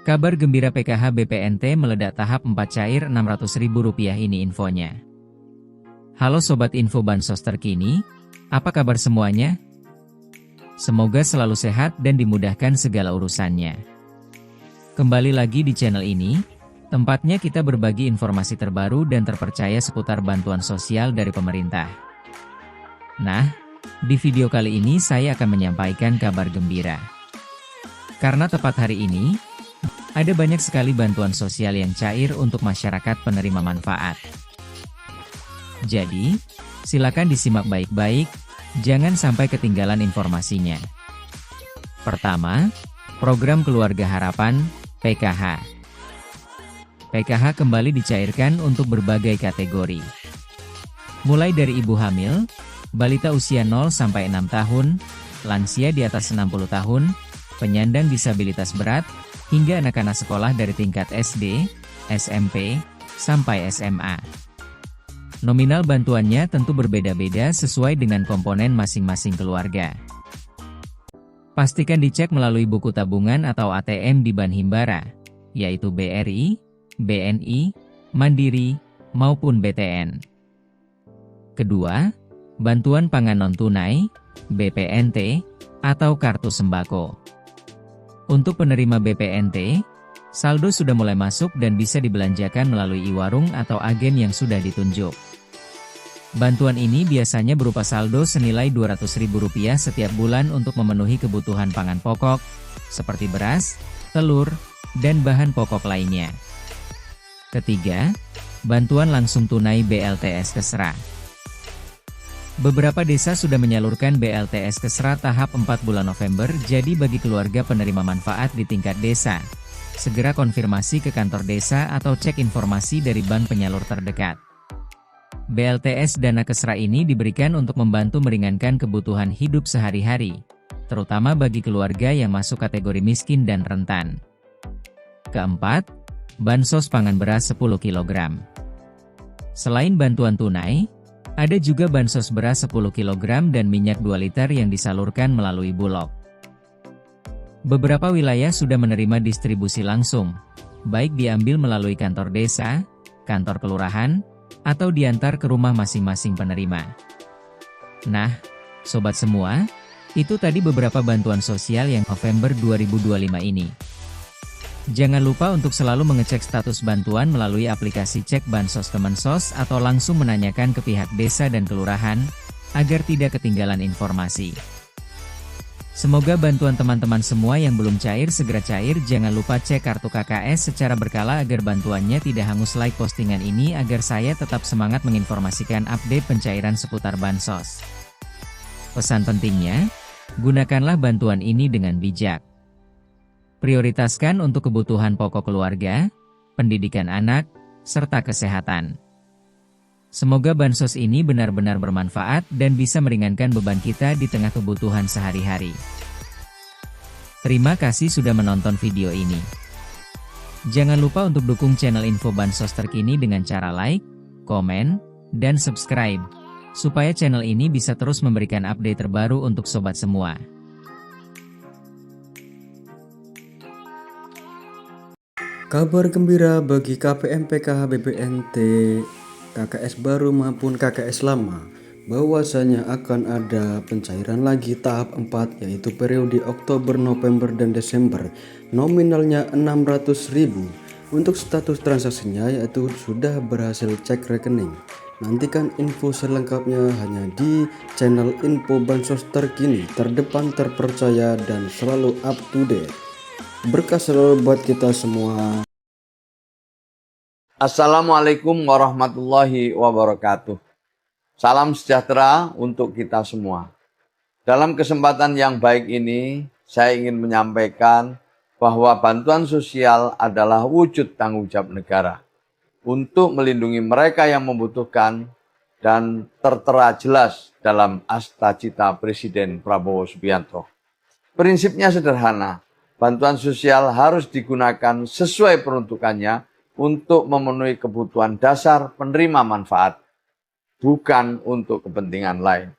Kabar gembira PKH BPNT meledak tahap 4 cair Rp600.000 ini infonya. Halo Sobat Info Bansos terkini, apa kabar semuanya? Semoga selalu sehat dan dimudahkan segala urusannya. Kembali lagi di channel ini, tempatnya kita berbagi informasi terbaru dan terpercaya seputar bantuan sosial dari pemerintah. Nah, di video kali ini saya akan menyampaikan kabar gembira. Karena tepat hari ini, ada banyak sekali bantuan sosial yang cair untuk masyarakat penerima manfaat. Jadi, silakan disimak baik-baik, jangan sampai ketinggalan informasinya. Pertama, Program Keluarga Harapan, PKH. PKH kembali dicairkan untuk berbagai kategori. Mulai dari ibu hamil, balita usia 0-6 tahun, lansia di atas 60 tahun, penyandang disabilitas berat, hingga anak-anak sekolah dari tingkat SD, SMP, sampai SMA. Nominal bantuannya tentu berbeda-beda sesuai dengan komponen masing-masing keluarga. Pastikan dicek melalui buku tabungan atau ATM di Bank Himbara, yaitu BRI, BNI, Mandiri, maupun BTN. Kedua, bantuan pangan non-tunai, BPNT, atau kartu sembako. Untuk penerima BPNT, saldo sudah mulai masuk dan bisa dibelanjakan melalui e-warung atau agen yang sudah ditunjuk. Bantuan ini biasanya berupa saldo senilai Rp200.000 setiap bulan untuk memenuhi kebutuhan pangan pokok, seperti beras, telur, dan bahan pokok lainnya. Ketiga, bantuan langsung tunai BLTS Kesra. Beberapa desa sudah menyalurkan BLTS Kesra tahap 4 bulan November, jadi bagi keluarga penerima manfaat di tingkat desa, segera konfirmasi ke kantor desa atau cek informasi dari bank penyalur terdekat. BLTS Dana Kesra ini diberikan untuk membantu meringankan kebutuhan hidup sehari-hari, terutama bagi keluarga yang masuk kategori miskin dan rentan. Keempat, bansos pangan beras 10 kg. Selain bantuan tunai, ada juga bansos beras 10 kg dan minyak 2 liter yang disalurkan melalui Bulog. Beberapa wilayah sudah menerima distribusi langsung, baik diambil melalui kantor desa, kantor kelurahan, atau diantar ke rumah masing-masing penerima. Nah, sobat semua, itu tadi beberapa bantuan sosial yang November 2025 ini. Jangan lupa untuk selalu mengecek status bantuan melalui aplikasi Cek Bansos Kemensos atau langsung menanyakan ke pihak desa dan kelurahan, agar tidak ketinggalan informasi. Semoga bantuan teman-teman semua yang belum cair segera cair. Jangan lupa cek kartu KKS secara berkala agar bantuannya tidak hangus. Like postingan ini agar saya tetap semangat menginformasikan update pencairan seputar bansos. Pesan pentingnya, gunakanlah bantuan ini dengan bijak. Prioritaskan untuk kebutuhan pokok keluarga, pendidikan anak, serta kesehatan. Semoga bansos ini benar-benar bermanfaat dan bisa meringankan beban kita di tengah kebutuhan sehari-hari. Terima kasih sudah menonton video ini. Jangan lupa untuk dukung channel Info Bansos terkini dengan cara like, komen, dan subscribe, supaya channel ini bisa terus memberikan update terbaru untuk sobat semua. Kabar gembira bagi KPM PKH BPNT, KKS baru maupun KKS lama, bahwasanya akan ada pencairan lagi tahap 4, yaitu periode Oktober, November, dan Desember, nominalnya Rp600.000. Untuk status transaksinya yaitu sudah berhasil cek rekening. Nantikan info selengkapnya hanya di channel Info Bansos terkini, terdepan, terpercaya, dan selalu up to date. Berkah selalu buat kita semua. Assalamualaikum warahmatullahi wabarakatuh. Salam sejahtera untuk kita semua. Dalam kesempatan yang baik ini, saya ingin menyampaikan bahwa bantuan sosial adalah wujud tanggung jawab negara untuk melindungi mereka yang membutuhkan dan tertera jelas dalam Asta Cita Presiden Prabowo Subianto. Prinsipnya sederhana. Bantuan sosial harus digunakan sesuai peruntukannya untuk memenuhi kebutuhan dasar penerima manfaat, bukan untuk kepentingan lain.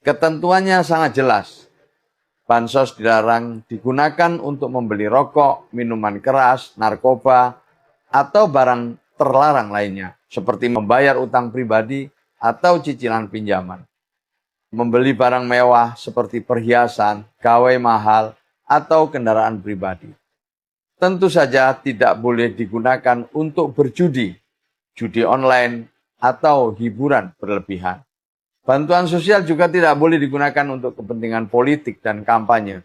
Ketentuannya sangat jelas. Bansos dilarang digunakan untuk membeli rokok, minuman keras, narkoba, atau barang terlarang lainnya, seperti membayar utang pribadi atau cicilan pinjaman. Membeli barang mewah seperti perhiasan, gawai mahal, atau kendaraan pribadi. Tentu saja tidak boleh digunakan untuk berjudi, judi online, atau hiburan berlebihan. Bantuan sosial juga tidak boleh digunakan untuk kepentingan politik dan kampanye.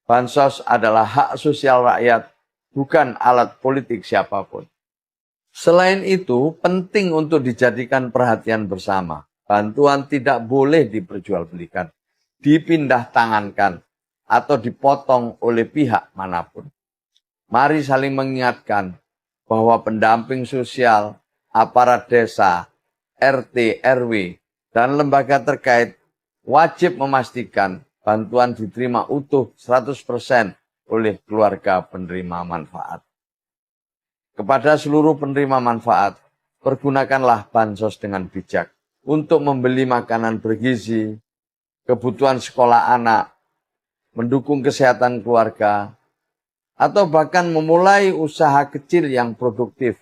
Bansos adalah hak sosial rakyat, bukan alat politik siapapun. Selain itu, penting untuk dijadikan perhatian bersama. Bantuan tidak boleh diperjualbelikan, dipindah tangankan, atau dipotong oleh pihak manapun. Mari saling mengingatkan bahwa pendamping sosial, aparat desa, RT, RW, dan lembaga terkait wajib memastikan bantuan diterima utuh 100% oleh keluarga penerima manfaat. Kepada seluruh penerima manfaat, pergunakanlah bansos dengan bijak untuk membeli makanan bergizi, kebutuhan sekolah anak, mendukung kesehatan keluarga, atau bahkan memulai usaha kecil yang produktif,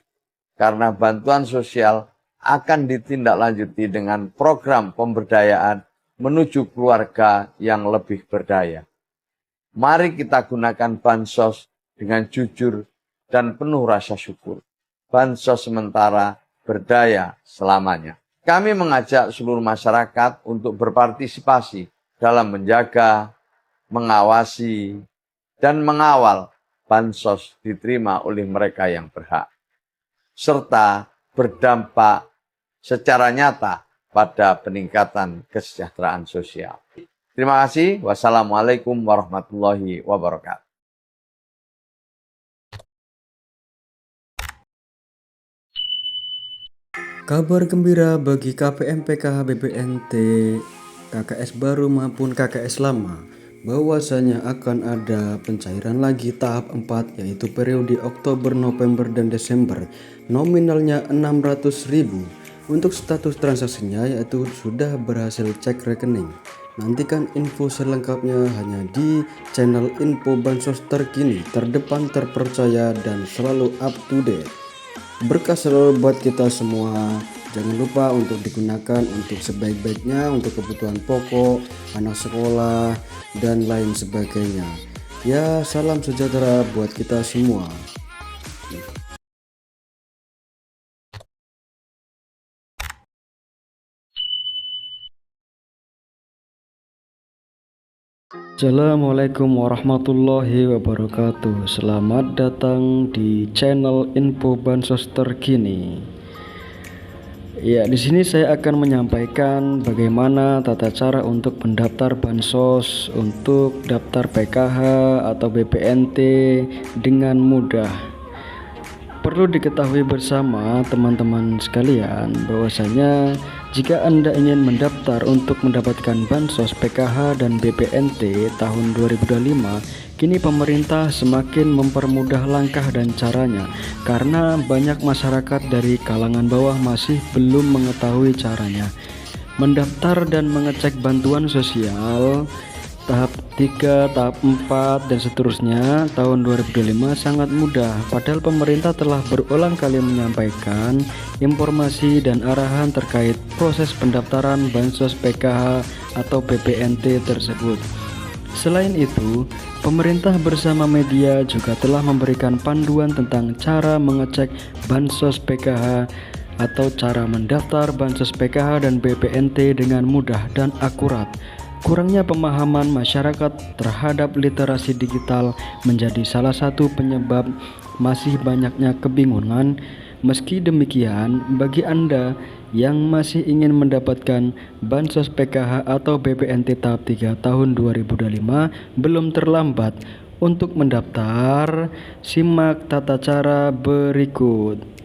karena bantuan sosial akan ditindaklanjuti dengan program pemberdayaan menuju keluarga yang lebih berdaya. Mari kita gunakan bansos dengan jujur dan penuh rasa syukur. Bansos sementara, berdaya selamanya. Kami mengajak seluruh masyarakat untuk berpartisipasi dalam menjaga, mengawasi, dan mengawal bansos diterima oleh mereka yang berhak, serta berdampak secara nyata pada peningkatan kesejahteraan sosial. Terima kasih. Wassalamualaikum warahmatullahi wabarakatuh. Kabar gembira bagi KPM PKH BPNT, KKS baru maupun KKS lama, bahwasanya akan ada pencairan lagi tahap 4, yaitu periode Oktober, November, dan Desember, nominalnya 600.000. Untuk status transaksinya yaitu sudah berhasil cek rekening. Nantikan info selengkapnya hanya di channel info bansos terkini, terdepan, terpercaya, dan selalu up to date. Berkah selalu buat kita semua. Jangan lupa untuk digunakan untuk sebaik-baiknya, untuk kebutuhan pokok, anak sekolah, dan lain sebagainya. Ya, salam sejahtera buat kita semua. Assalamualaikum warahmatullahi wabarakatuh. Selamat datang di channel info bansos terkini. Ya, di sini saya akan menyampaikan bagaimana tata cara untuk mendaftar bansos untuk daftar PKH atau BPNT dengan mudah. Perlu diketahui bersama teman-teman sekalian bahwasanya jika Anda ingin mendaftar untuk mendapatkan bansos PKH dan BPNT tahun 2025, kini pemerintah semakin mempermudah langkah dan caranya karena banyak masyarakat dari kalangan bawah masih belum mengetahui caranya. Mendaftar dan mengecek bantuan sosial tahap 3, tahap 4, dan seterusnya tahun 2025 sangat mudah, padahal pemerintah telah berulang kali menyampaikan informasi dan arahan terkait proses pendaftaran bansos PKH atau BPNT tersebut. Selain itu, pemerintah bersama media juga telah memberikan panduan tentang cara mengecek bansos PKH atau cara mendaftar bansos PKH dan BPNT dengan mudah dan akurat. Kurangnya pemahaman masyarakat terhadap literasi digital menjadi salah satu penyebab masih banyaknya kebingungan. Meski demikian, bagi Anda yang masih ingin mendapatkan bansos PKH atau BPNT tahap 3 tahun 2025, belum terlambat untuk mendaftar. Simak tata cara berikut.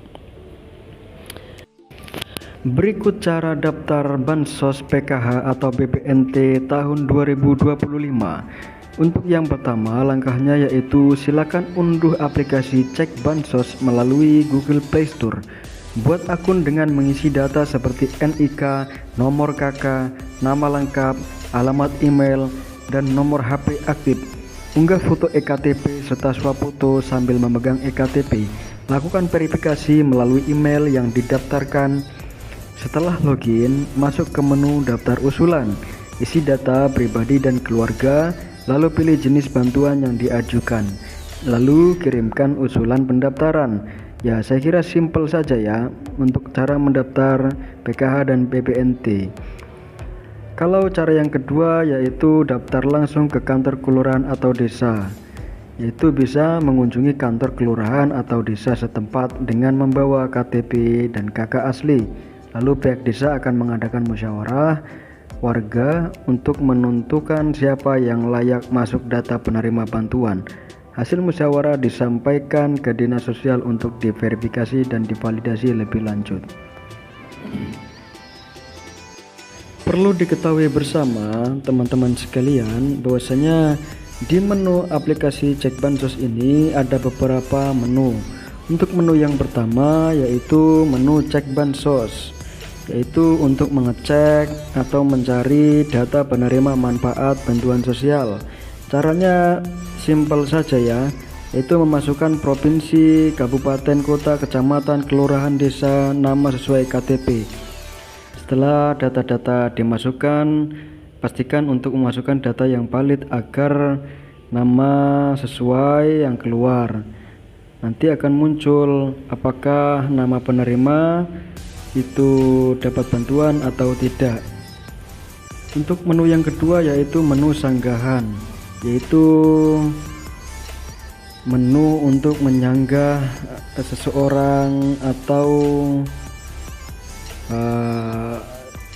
Berikut cara daftar bansos PKH atau BPNT tahun 2025. Untuk yang pertama, langkahnya yaitu silakan unduh aplikasi Cek Bansos melalui Google Play Store. Buat akun dengan mengisi data seperti NIK, nomor KK, nama lengkap, alamat email, dan nomor HP aktif. Unggah foto EKTP serta swafoto sambil memegang EKTP. Lakukan verifikasi melalui email yang didaftarkan. Setelah login, masuk ke menu daftar usulan. Isi data pribadi dan keluarga, lalu pilih jenis bantuan yang diajukan. Lalu kirimkan usulan pendaftaran. Ya, saya kira simple saja ya untuk cara mendaftar PKH dan BPNT. Kalau cara yang kedua yaitu daftar langsung ke kantor kelurahan atau desa, yaitu bisa mengunjungi kantor kelurahan atau desa setempat dengan membawa KTP dan KK asli. Lalu pihak desa akan mengadakan musyawarah warga untuk menentukan siapa yang layak masuk data penerima bantuan. Hasil musyawarah disampaikan ke Dinas Sosial untuk diverifikasi dan divalidasi lebih lanjut. Perlu diketahui bersama teman-teman sekalian bahwasanya di menu aplikasi Cek Bansos ini ada beberapa menu. Untuk menu yang pertama yaitu menu Cek Bansos, yaitu untuk mengecek atau mencari data penerima manfaat bantuan sosial. Caranya simpel saja ya, yaitu memasukkan provinsi, kabupaten, kota, kecamatan, kelurahan, desa, nama sesuai KTP. Setelah data-data dimasukkan, pastikan untuk memasukkan data yang valid agar nama sesuai yang keluar. Nanti akan muncul apakah nama penerima itu dapat bantuan atau tidak. Untuk menu yang kedua yaitu menu sanggahan, yaitu menu untuk menyanggah seseorang atau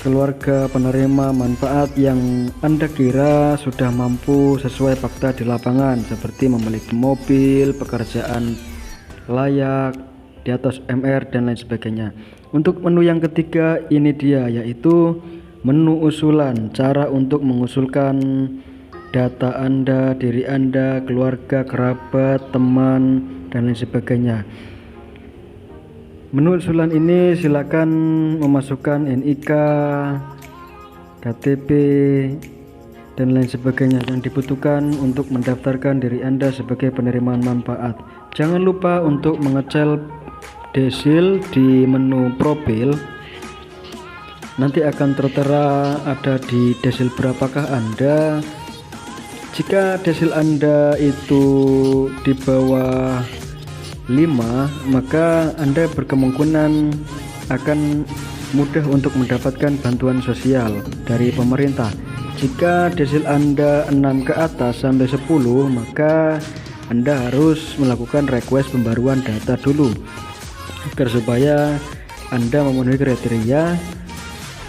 keluarga penerima manfaat yang Anda kira sudah mampu sesuai fakta di lapangan, seperti memiliki mobil, pekerjaan layak, di atas MR dan lain sebagainya. Untuk menu yang ketiga ini dia, yaitu menu usulan, cara untuk mengusulkan data Anda, diri Anda, keluarga, kerabat, teman, dan lain sebagainya. Menu usulan ini silakan memasukkan NIK, KTP, dan lain sebagainya yang dibutuhkan untuk mendaftarkan diri Anda sebagai penerimaan manfaat. Jangan lupa untuk mengecek desil di menu profil. Nanti akan tertera ada di desil berapakah Anda. Jika desil Anda itu di bawah 5, maka Anda berkemungkinan akan mudah untuk mendapatkan bantuan sosial dari pemerintah. Jika desil Anda 6 ke atas sampai 10, maka Anda harus melakukan request pembaruan data dulu agar supaya Anda memenuhi kriteria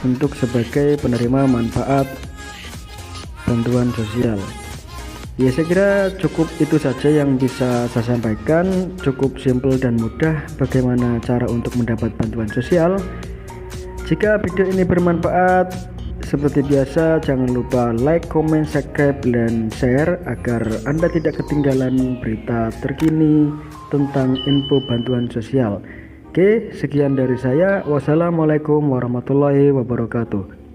untuk sebagai penerima manfaat bantuan sosial. Ya, saya kira cukup itu saja yang bisa saya sampaikan. Cukup simpel dan mudah bagaimana cara untuk mendapat bantuan sosial. Jika video ini bermanfaat, seperti biasa jangan lupa like, comment, subscribe, dan share agar Anda tidak ketinggalan berita terkini tentang info bantuan sosial. Oke, sekian dari saya. Wassalamualaikum warahmatullahi wabarakatuh.